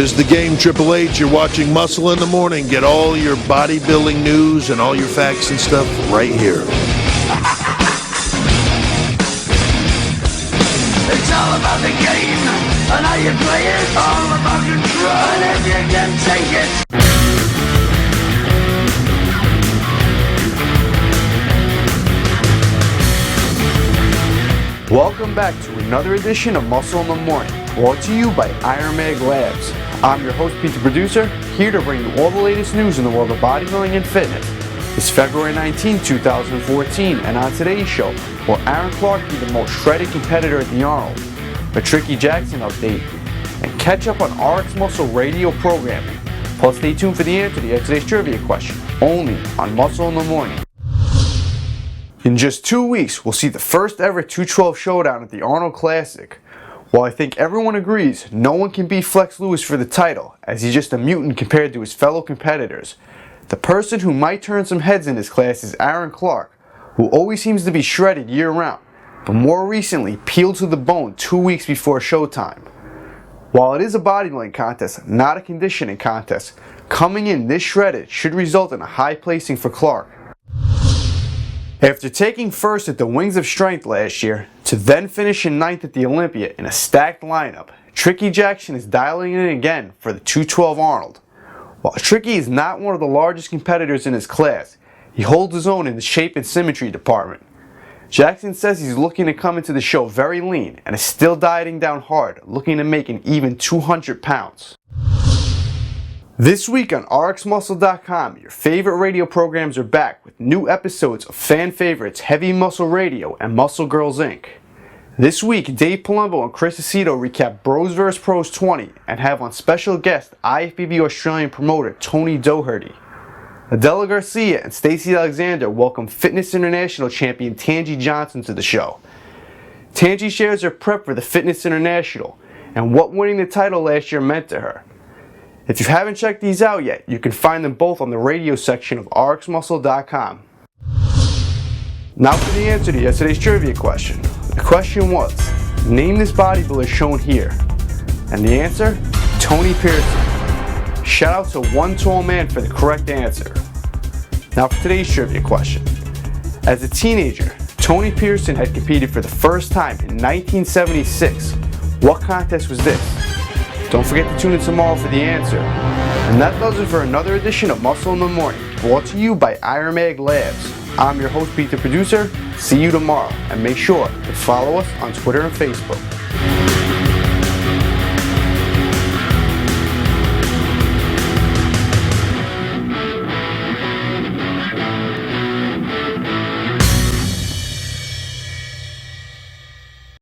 This is The Game, Triple H. You're watching Muscle in the Morning. Get all your bodybuilding news and all your facts and stuff right here. It's all about the game and how you play it. All about control and if you can take it. Welcome back to another edition of Muscle in the Morning, brought to you by Iron Mag Labs. I'm your host, Pete the Producer, here to bring you all the latest news in the world of bodybuilding and fitness. It's February 19, 2014, and on today's show, will Aaron Clark be the most shredded competitor at the Arnold? A Tricky Jackson update, and catch up on RX Muscle radio programming. Plus, stay tuned for the answer to yesterday's trivia question, only on Muscle in the Morning. In just 2 weeks, we'll see the first ever 212 showdown at the Arnold Classic. While I think everyone agrees no one can beat Flex Lewis for the title, as he's just a mutant compared to his fellow competitors, the person who might turn some heads in this class is Aaron Clark, who always seems to be shredded year-round, but more recently peeled to the bone 2 weeks before showtime. While it is a bodybuilding contest, not a conditioning contest, coming in this shredded should result in a high placing for Clark. After taking first at the Wings of Strength last year, to then finish in 9th at the Olympia in a stacked lineup, Tricky Jackson is dialing in again for the 212 Arnold. While Tricky is not one of the largest competitors in his class, he holds his own in the shape and symmetry department. Jackson says he's looking to come into the show very lean and is still dieting down hard, looking to make an even 200 pounds. This week on RxMuscle.com, your favorite radio programs are back with new episodes of fan favorites Heavy Muscle Radio and Muscle Girls Inc. This week, Dave Palumbo and Chris Aceto recap Bros vs. Pros 20 and have on special guest IFBB Australian promoter Tony Doherty. Adela Garcia and Stacey Alexander welcome Fitness International champion Tangi Johnson to the show. Tangi shares her prep for the Fitness International and what winning the title last year meant to her. If you haven't checked these out yet, you can find them both on the radio section of RxMuscle.com. Now for the answer to yesterday's trivia question. The question was, name this bodybuilder shown here. And the answer? Tony Pearson. Shout out to one tall man for the correct answer. Now for today's trivia question. As a teenager, Tony Pearson had competed for the first time in 1976. What contest was this? Don't forget to tune in tomorrow for the answer. And that does it for another edition of Muscle in the Morning, brought to you by Iron Mag Labs. I'm your host, Pete the Producer. See you tomorrow, and make sure to follow us on Twitter and Facebook.